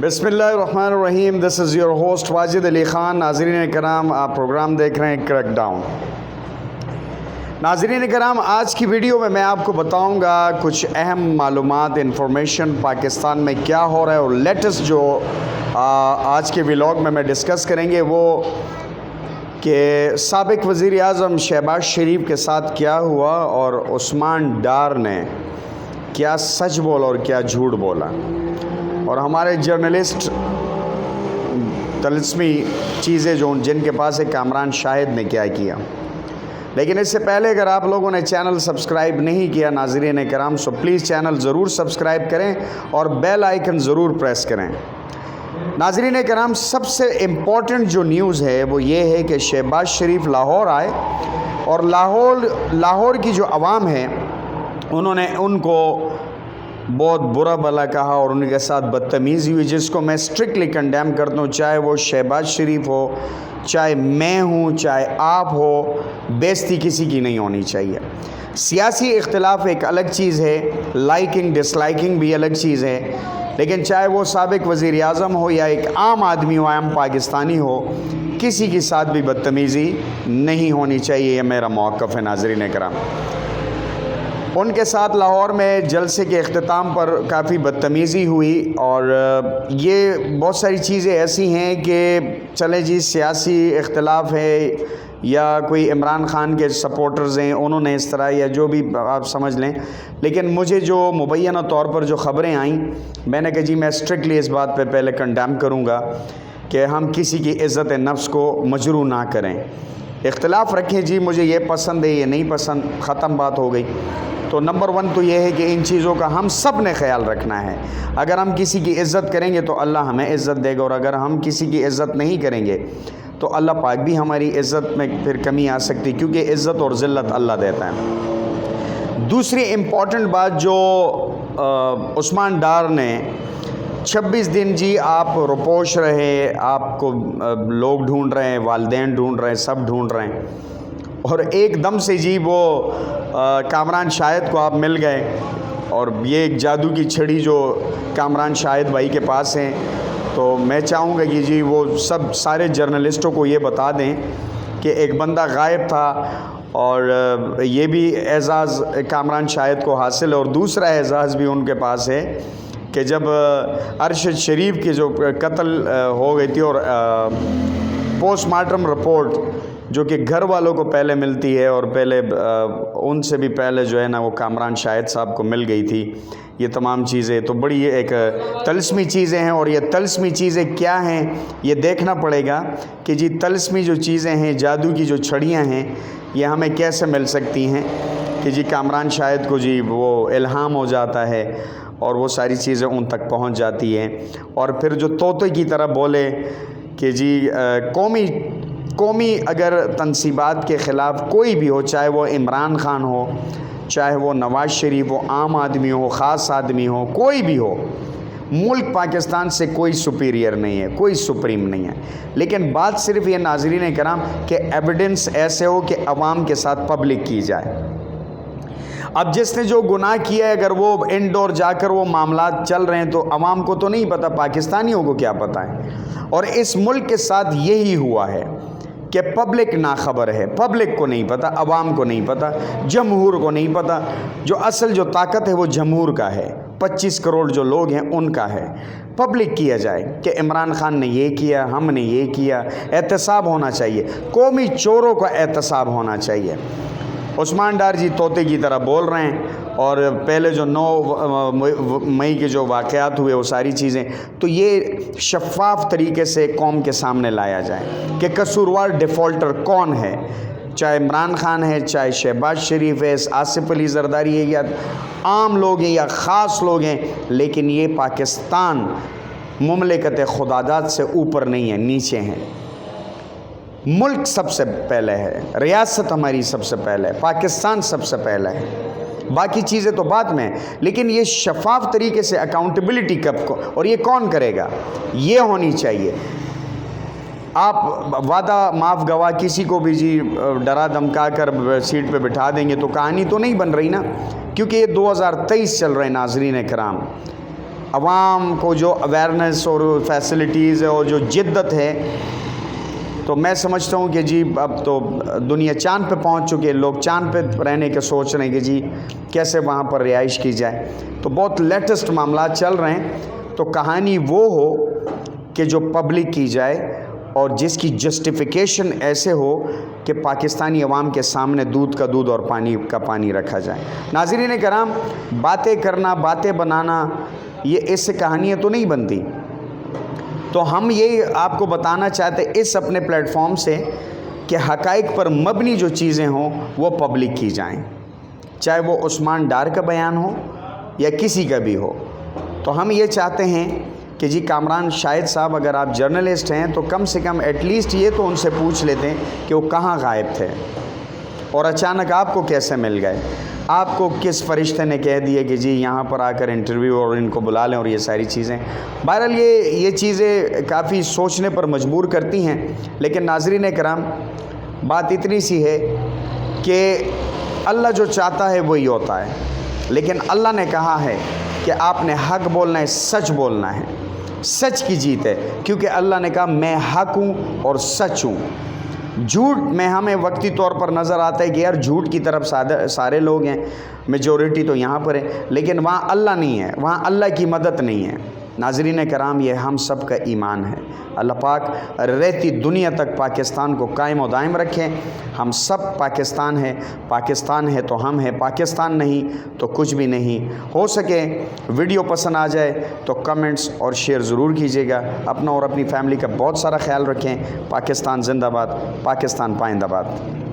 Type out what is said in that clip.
बिस्मिल्लाहिर्रहमानिर्रहीम। This is your host Wajid Ali Khan. नाज़रीन कराम, आप प्रोग्राम देख रहे हैं क्रैकडाउन। नाज़रीन कराम, आज की वीडियो में मैं आपको बताऊंगा कुछ अहम मालूमात, इंफॉर्मेशन पाकिस्तान में क्या हो रहा है, और लेटेस्ट जो आज के व्लॉग में मैं डिस्कस करेंगे वो कि साबिक़ वज़ीर आज़म शहबाज शरीफ के साथ क्या हुआ और उस्मान डार ने क्या सच बोला और क्या झूठ बोला, और हमारे जर्नलिस्ट तलस्मी चीज़ें जो जिनके पास है कामरान शाहिद ने क्या किया। लेकिन इससे पहले अगर आप लोगों ने चैनल सब्सक्राइब नहीं किया नाज़रीन कराम, सो प्लीज़ चैनल ज़रूर सब्सक्राइब करें और बेल आइकन ज़रूर प्रेस करें। नाज़रीन कराम, सबसे इम्पॉर्टेंट जो न्यूज़ है वो ये है कि शहबाज शरीफ लाहौर आए और लाहौर की जो आवाम है उन्होंने उनको बहुत बुरा भला कहा और उनके साथ बदतमीज़ी हुई, जिसको मैं स्ट्रिक्टली कंडेम करता हूँ। चाहे वो शहबाज शरीफ हो, चाहे मैं हूँ, चाहे आप हो, बेइज्जती किसी की नहीं होनी चाहिए। सियासी इख्तिलाफ एक अलग चीज़ है, लाइकिंग डिसलाइकिंग भी अलग चीज़ है, लेकिन चाहे वो साबिक़ वज़ीर आज़म हो या एक आम आदमी हो, आम पाकिस्तानी हो, किसी के साथ भी बदतमीज़ी नहीं होनी चाहिए। ये मेरा मौक़िफ़ है नाज़रीन कराम। उनके साथ लाहौर में जलसे के अख्तिताम पर काफ़ी बदतमीज़ी हुई, और ये बहुत सारी चीज़ें ऐसी हैं कि चले जी सियासी इख्तिलाफ है या कोई इमरान ख़ान के सपोर्टर्स हैं उन्होंने इस तरह, या जो भी आप समझ लें, लेकिन मुझे जो मुबैना तौर पर जो ख़बरें आईं, मैंने कहा जी मैं स्ट्रिक्टली इस बात पे पहले कंडेम करूँगा कि हम किसी की इज़्ज़त नफ्स को मजरू ना करें। इख्तिलाफ़ रखें जी, मुझे ये पसंद है, ये नहीं पसंद, ख़त्म बात हो गई। तो नंबर वन तो ये है कि इन चीज़ों का हम सब ने ख्याल रखना है। अगर हम किसी की इज़्ज़त करेंगे तो अल्लाह हमें इज़्ज़त देगा, और अगर हम किसी की इज़्ज़त नहीं करेंगे तो अल्लाह पाक भी हमारी इज़्ज़त में फिर कमी आ सकती, क्योंकि इज़्ज़त और ज़िल्लत अल्लाह देता है। दूसरी इम्पॉर्टेंट बात जो उस्मान डार ने 26 दिन जी आप रुपोश रहे, आपको लोग ढूंढ रहे हैं, वालिदैन ढूंढ रहे हैं, सब ढूंढ रहे हैं, और एकदम से जी वो कामरान शाहिद को आप मिल गए, और ये एक जादू की छड़ी जो कामरान शाहिद भाई के पास है। तो मैं चाहूँगा कि जी वो सब सारे जर्नलिस्टों को ये बता दें कि एक बंदा गायब था, और ये भी एज़ाज़ कामरान शाहिद को हासिल है, और दूसरा एज़ाज़ भी उनके पास है कि जब अरशद शरीफ की जो कत्ल हो गई थी, और पोस्टमार्टम रिपोर्ट जो कि घर वालों को पहले मिलती है, और पहले उनसे भी पहले जो है ना वो कामरान शाहिद साहब को मिल गई थी, ये तमाम चीज़ें तो बड़ी एक तलस्मी चीज़ें हैं। और ये तलस्मी चीज़ें क्या हैं ये देखना पड़ेगा कि जी तलस्मी जो चीज़ें हैं, जादू की जो छड़ियाँ हैं, ये हमें कैसे मिल सकती हैं कि जी कामरान शाहिद को जी वो इल्हाम हो जाता है और वो सारी चीज़ें उन तक पहुँच जाती हैं, और फिर जो तोते की तरह बोले कि जी कौमी अगर तनसीबात के ख़िलाफ़ कोई भी हो, चाहे वो इमरान ख़ान हो, चाहे वो नवाज़ शरीफ हो, आम आदमी हो, ख़ास आदमी हो, कोई भी हो, मुल्क पाकिस्तान से कोई सुपीरियर नहीं है, कोई सुप्रीम नहीं है। लेकिन बात सिर्फ़ ये नाज़रीन कराम कि एविडेंस ऐसे हो कि अवाम के साथ पब्लिक की जाए। अब जिसने जो गुनाह किया है, अगर वो इंडोर जाकर वो मामला चल रहे हैं तो अवाम को तो नहीं पता, पाकिस्तानियों को क्या पता है। और इस मुल्क के साथ यही हुआ है कि पब्लिक नाखबर है, पब्लिक को नहीं पता, अवाम को नहीं पता, जमहूर को नहीं पता। जो असल जो ताकत है वो जमहूर का है, 25 करोड़ जो लोग हैं उनका है। पब्लिक किया जाए कि इमरान ख़ान ने ये किया, हमने ये किया, एहतसाब होना चाहिए, कौमी चोरों का एहतसाब होना चाहिए। उस्मान डार जी तोते की तरह बोल रहे हैं, और पहले जो 9 मई के जो वाक़यात हुए वो सारी चीज़ें, तो ये शफ़ाफ़ तरीके से कौम के सामने लाया जाए कि कसूरवार डिफ़ॉल्टर कौन है, चाहे इमरान ख़ान है, चाहे शहबाज शरीफ है, आसिफ अली ज़रदारी है, या आम लोग हैं या ख़ास लोग हैं, लेकिन ये पाकिस्तान मुमलिकत खुदादात से ऊपर नहीं है, नीचे हैं। मुल्क सबसे पहले है, रियासत हमारी सबसे पहले है, पाकिस्तान सबसे पहले है, बाकी चीज़ें तो बाद में। लेकिन ये शफाफ तरीके से अकाउंटेबिलिटी कब को, और ये कौन करेगा, ये होनी चाहिए। आप वादा माफ़ गवाह किसी को भी जी डरा धमका कर सीट पे बिठा देंगे तो कहानी तो नहीं बन रही ना, क्योंकि ये 2023 चल रहे हैं नाज़रीन कराम। عوام کو جو اویئرنیس اور فیسلٹیز اور جو جدت ہے، تو میں سمجھتا ہوں کہ جی اب تو دنیا چاند پہ پہنچ چکے، لوگ چاند پہ رہنے کے سوچ رہے ہیں کہ جی کیسے وہاں پر رہائش کی جائے، تو بہت لیٹسٹ معاملات چل رہے ہیں۔ تو کہانی وہ ہو کہ جو پبلک کی جائے اور جس کی جسٹیفیکیشن ایسے ہو کہ پاکستانی عوام کے سامنے دودھ کا دودھ اور پانی کا پانی رکھا جائے۔ ناظرین کرام، باتیں کرنا، باتیں بنانا، یہ اس سے کہانیاں تو نہیں بنتی۔ تو ہم یہ آپ کو بتانا چاہتے اس اپنے پلیٹ فارم سے کہ حقائق پر مبنی جو چیزیں ہوں وہ پبلک کی جائیں، چاہے وہ عثمان ڈار کا بیان ہو یا کسی کا بھی ہو۔ تو ہم یہ چاہتے ہیں کہ جی کامران شاہد صاحب اگر آپ جرنلسٹ ہیں تو کم سے کم ایٹ لیسٹ یہ تو ان سے پوچھ لیتے ہیں کہ وہ کہاں غائب تھے اور اچانک آپ کو کیسے مل گئے، آپ کو کس فرشتے نے کہہ دیا کہ جی یہاں پر آ کر انٹرویو اور ان کو بلا لیں اور یہ ساری چیزیں۔ بہرحال یہ چیزیں کافی سوچنے پر مجبور کرتی ہیں، لیکن ناظرین کرام بات اتنی سی ہے کہ اللہ جو چاہتا ہے وہی ہوتا ہے، لیکن اللہ نے کہا ہے کہ آپ نے حق بولنا ہے، سچ بولنا ہے، سچ کی جیت ہے، کیونکہ اللہ نے کہا میں حق ہوں اور سچ ہوں۔ جھوٹ میں ہمیں وقتی طور پر نظر آتا ہے کہ یار جھوٹ کی طرف سارے لوگ ہیں، میجورٹی تو یہاں پر ہے، لیکن وہاں اللہ نہیں ہے، وہاں اللہ کی مدد نہیں ہے۔ ناظرین کرام، یہ ہم سب کا ایمان ہے۔ اللہ پاک رہتی دنیا تک پاکستان کو قائم و دائم رکھیں۔ ہم سب پاکستان ہے، پاکستان ہے تو ہم ہیں، پاکستان نہیں تو کچھ بھی نہیں۔ ہو سکے ویڈیو پسند آ جائے تو کمنٹس اور شیئر ضرور کیجیے گا۔ اپنا اور اپنی فیملی کا بہت سارا خیال رکھیں۔ پاکستان زندہ باد، پاکستان پائندہ باد۔